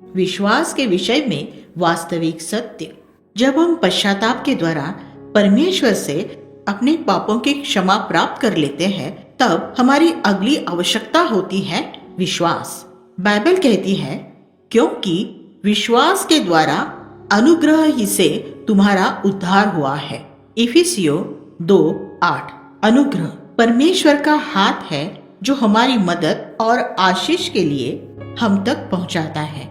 विश्वास के विषय में वास्तविक सत्य। जब हम पश्चाताप के द्वारा परमेश्वर से अपने पापों की क्षमा प्राप्त कर लेते हैं, तब हमारी अगली आवश्यकता होती है विश्वास। बाइबल कहती है, क्योंकि विश्वास के द्वारा अनुग्रह ही से तुम्हारा उद्धार हुआ है। इफिसियों 2:8। अनुग्रह परमेश्वर का हाथ है जो हमारी मदद और आशीष के लिए हम तक पहुंचाता है।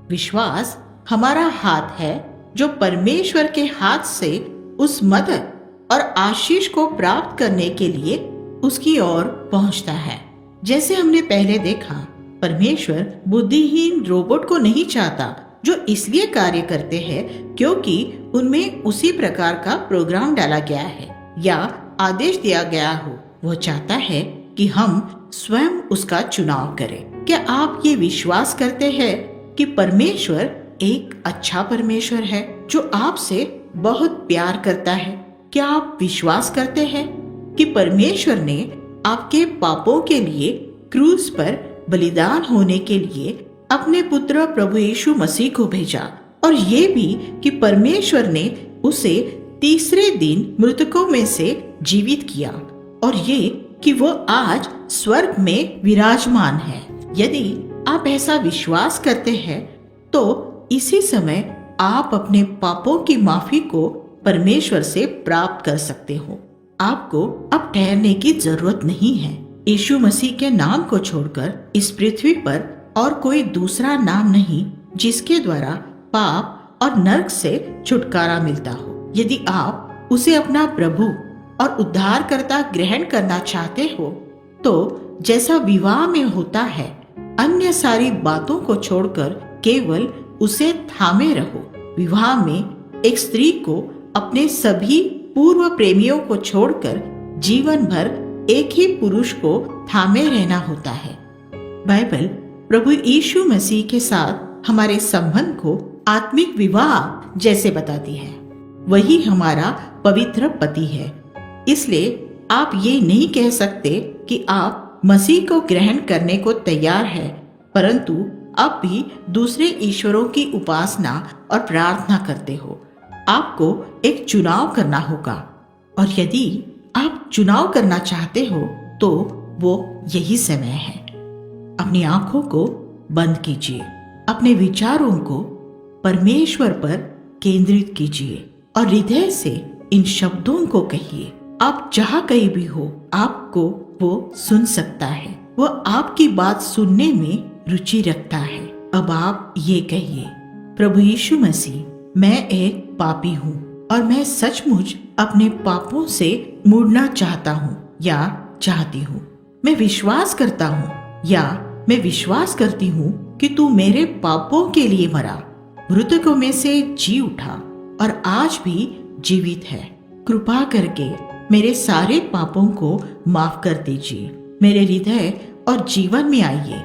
विश्वास हमारा हाथ है जो परमेश्वर के हाथ से उस मदद और आशीष को प्राप्त करने के लिए उसकी ओर पहुंचता है। जैसे हमने पहले देखा, परमेश्वर बुद्धिहीन रोबोट को नहीं चाहता जो इसलिए कार्य करते हैं क्योंकि उनमें उसी प्रकार का प्रोग्राम डाला गया है या आदेश दिया गया हो। वो चाहता है कि हम स्वयं उसका चुनाव करें। क्या आप ये विश्वास करते हैं कि परमेश्वर एक अच्छा परमेश्वर है जो आपसे बहुत प्यार करता है? क्या आप विश्वास करते हैं कि परमेश्वर ने आपके पापों के लिए क्रूस पर बलिदान होने के लिए अपने पुत्र प्रभु यीशु मसीह को भेजा, और ये भी कि परमेश्वर ने उसे तीसरे दिन मृतकों में से जीवित किया, और ये कि वो आज स्वर्ग में विराजमान है? यदि आप ऐसा विश्वास करते हैं तो इसी समय आप अपने पापों की माफी को परमेश्वर से प्राप्त कर सकते हो। आपको अब ठहरने की जरूरत नहीं है। यीशु मसीह के नाम को छोड़कर इस पृथ्वी पर और कोई दूसरा नाम नहीं जिसके द्वारा पाप और नरक से छुटकारा मिलता हो। यदि आप उसे अपना प्रभु और उद्धारकर्ता ग्रहण करना चाहते हो तो जैसा विवाह में होता है, अन्य सारी बातों को छोड़कर केवल उसे थामे रहो। विवाह में एक स्त्री को अपने सभी पूर्व प्रेमियों को छोड़कर जीवन भर एक ही पुरुष को थामे रहना होता है। बाइबल प्रभु यीशु मसीह के साथ हमारे संबंध को आत्मिक विवाह जैसे बताती है। वही हमारा पवित्र पति है। इसलिए आप ये नहीं कह सकते कि आप मसीह को ग्रहण करने को तैयार है, परंतु अब भी दूसरे ईश्वरों की उपासना और प्रार्थना करते हो। आपको एक चुनाव करना होगा, और यदि आप चुनाव करना चाहते हो तो वो यही समय है। अपनी आंखों को बंद कीजिए, अपने विचारों को परमेश्वर पर केंद्रित कीजिए और हृदय से इन शब्दों को कहिए। आप जहाँ कहीं भी हो, आपको वो सुन सकता है। वो आपकी बात सुनने में रुचि रखता है। अब आप ये कहिए, प्रभु यीशु मसीह, मैं एक पापी हूँ और मैं सचमुच अपने पापों से मुड़ना चाहता हूँ या चाहती हूँ। मैं विश्वास करता हूँ या मैं विश्वास करती हूँ कि तू मेरे पापों के लिए मरा, मृतकों में से जी उठा और आज भी जीवित है। कृपा करके मेरे सारे पापों को माफ कर दीजिए। मेरे हृदय और जीवन में आइए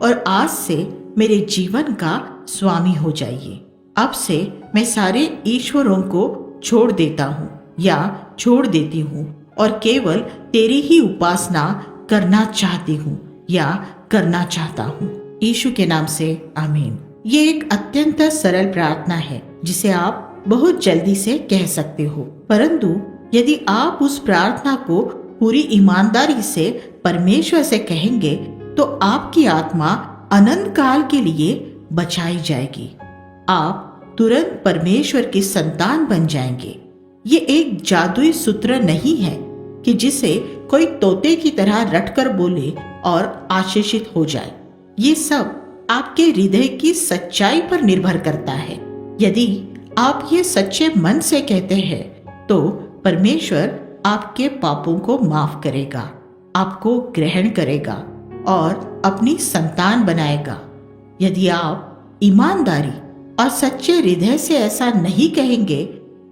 और आज से मेरे जीवन का स्वामी हो जाइए। अब से मैं सारे ईश्वरों को छोड़ देता हूँ या छोड़ देती हूँ और केवल तेरी ही उपासना करना चाहती हूँ या करना चाहता हूँ। यीशु के नाम से आमीन। ये एक अत्यंत सरल प्रार्थना है जिसे आप बहुत जल्दी से कह सकते हो, परंतु यदि आप उस प्रार्थना को पूरी ईमानदारी से परमेश्वर से कहेंगे तो आपकी आत्मा अनंत काल के लिए बचाई जाएगी। आप तुरंत परमेश्वर की संतान बन जाएंगे। ये एक जादुई सूत्र नहीं है कि जिसे कोई तोते की तरह रटकर बोले और आशीषित हो जाए। ये सब आपके हृदय की सच्चाई पर निर्भर करता है। यदि आप ये सच्चे मन से कहते हैं तो परमेश्वर आपके पापों को माफ करेगा, आपको ग्रहण करेगा और अपनी संतान बनाएगा। यदि आप ईमानदारी और सच्चे हृदय से ऐसा नहीं कहेंगे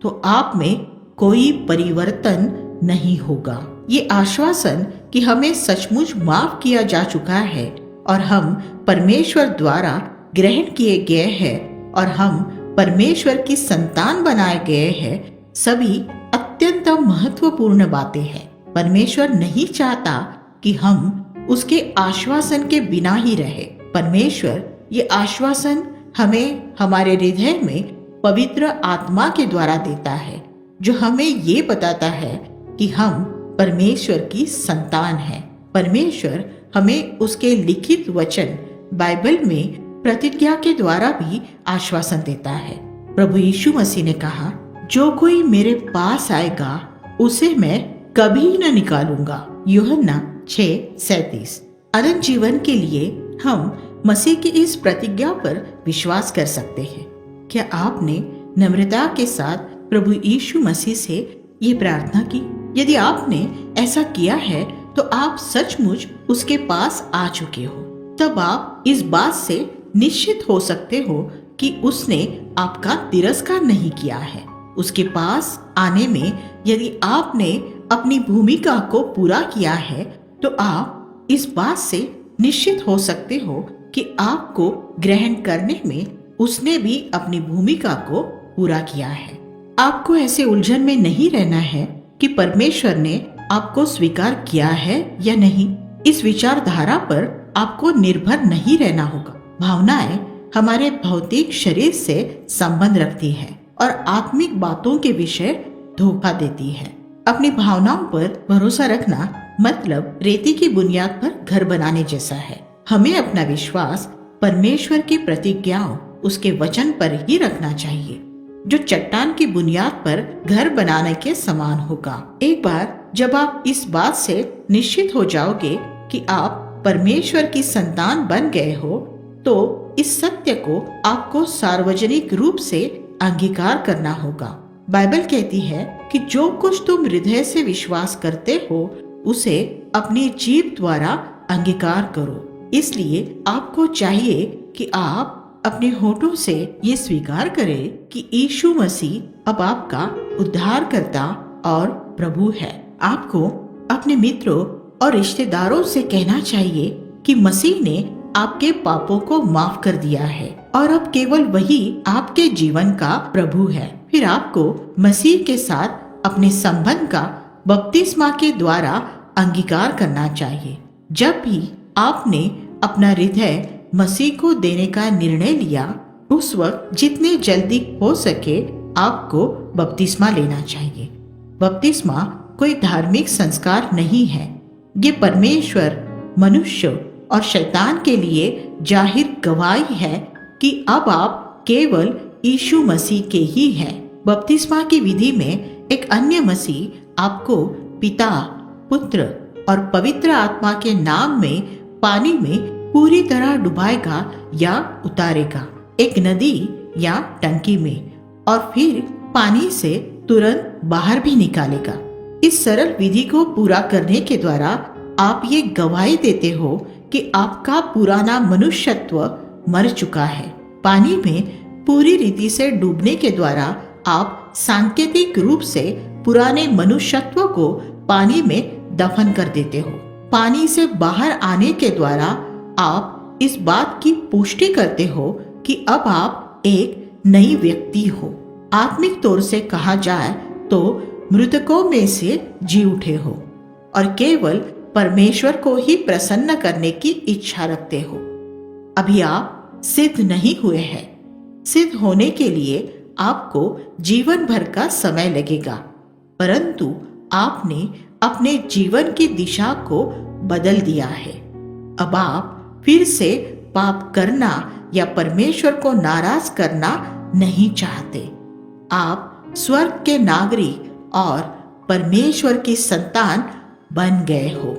तो आप में कोई परिवर्तन नहीं होगा। ये आश्वासन कि हमें सचमुच माफ किया जा चुका है और हम परमेश्वर द्वारा ग्रहण किए गए हैं और हम परमेश्वर की संतान बनाए गए हैं, सभी अत्यंत महत्वपूर्ण बातें हैं। परमेश्वर नहीं चाहता कि हम उसके आश्वासन के बिना ही रहे। परमेश्वर ये आश्वासन हमें हमारे हृदय में पवित्र आत्मा के द्वारा देता है, जो हमें ये बताता है कि हम परमेश्वर की संतान हैं। परमेश्वर हमें उसके लिखित वचन बाइबल में प्रतिज्ञा के द्वारा भी आश्वासन देता है। प्रभु यीशु मसीह ने कहा, जो कोई मेरे पास आएगा उसे मैं कभी न निकालूंगा। यूहन्ना 6:37। अनंत जीवन के लिए हम मसीह की इस प्रतिज्ञा पर विश्वास कर सकते हैं। क्या आपने नम्रता के साथ प्रभु यीशु मसीह से ये प्रार्थना की? यदि आपने ऐसा किया है तो आप सचमुच उसके पास आ चुके हो। तब आप इस बात से निश्चित हो सकते हो कि उसने आपका तिरस्कार नहीं किया है। उसके पास आने में यदि आपने अपनी भूमिका को पूरा किया है तो आप इस बात से निश्चित हो सकते हो कि आपको ग्रहण करने में उसने भी अपनी भूमिका को पूरा किया है। आपको ऐसे उलझन में नहीं रहना है कि परमेश्वर ने आपको स्वीकार किया है या नहीं। इस विचारधारा पर आपको निर्भर नहीं रहना होगा। भावनाएं हमारे भौतिक शरीर से संबंध रखती है और आत्मिक बातों के विषय धोखा देती है। अपनी भावनाओं पर भरोसा रखना मतलब रेती की बुनियाद पर घर बनाने जैसा है। हमें अपना विश्वास परमेश्वर की प्रतिज्ञाओं, उसके वचन पर ही रखना चाहिए, जो चट्टान की बुनियाद पर घर बनाने के समान होगा। एक बार जब आप इस बात से निश्चित हो जाओगे कि आप परमेश्वर की संतान बन गए हो, तो इस सत्य को आपको सार्वजनिक रूप से अंगीकार करना होगा। बाइबल कहती है कि जो कुछ तुम हृदय से विश्वास करते हो उसे अपनी जीभ द्वारा अंगीकार करो। इसलिए आपको चाहिए कि आप अपने होठों से ये स्वीकार करें कि यीशु मसीह अब आपका उद्धारकर्ता और प्रभु है। आपको अपने मित्रों और रिश्तेदारों से कहना चाहिए कि मसीह ने आपके पापों को माफ कर दिया है और अब केवल वही आपके जीवन का प्रभु है। फिर आपको मसीह के साथ अपने संबंध का बपतिस्मा के द्वारा अंगीकार करना चाहिए। जब भी आपने अपना हृदय मसीह को देने का निर्णय लिया, उस वक्त जितने जल्दी हो सके आपको बपतिस्मा लेना चाहिए। बपतिस्मा कोई धार्मिक संस्कार नहीं है। ये परमेश्वर, मनुष्य और शैतान के लिए जाहिर गवाही है कि अब आप केवल यीशु मसीह के ही हैं। बपतिस्मा की विधि में एक अन्य मसीह आपको पिता, पुत्र और पवित्र आत्मा के नाम में पानी में पूरी तरह डुबाएगा या उतारेगा, एक नदी या टंकी में, और फिर पानी से तुरंत बाहर भी निकालेगा। इस सरल विधि को पूरा करने के द्वारा आप ये गवाही देते हो कि आपका पुराना मनुष्यत्व मर चुका है। पानी में पूरी रीति से डूबने के द्वारा आप सांकेतिक रूप से पुराने मनुष्यत्व को पानी में दफन कर देते हो। पानी से बाहर आने के द्वारा आप इस बात की पुष्टि करते हो कि अब आप एक नई व्यक्ति हो। आत्मिक तौर से कहा जाए तो मृतकों में से जी उठे हो और केवल परमेश्वर को ही प्रसन्न करने की इच्छा रखते हो। अभी आप सिद्ध नहीं हुए हैं। सिद्ध होने के लिए आपको जीवन भर का समय लगेगा, परंतु आपने अपने जीवन की दिशा को बदल दिया है। अब आप फिर से पाप करना या परमेश्वर को नाराज करना नहीं चाहते। आप स्वर्ग के नागरिक और परमेश्वर की संतान बन गए हो।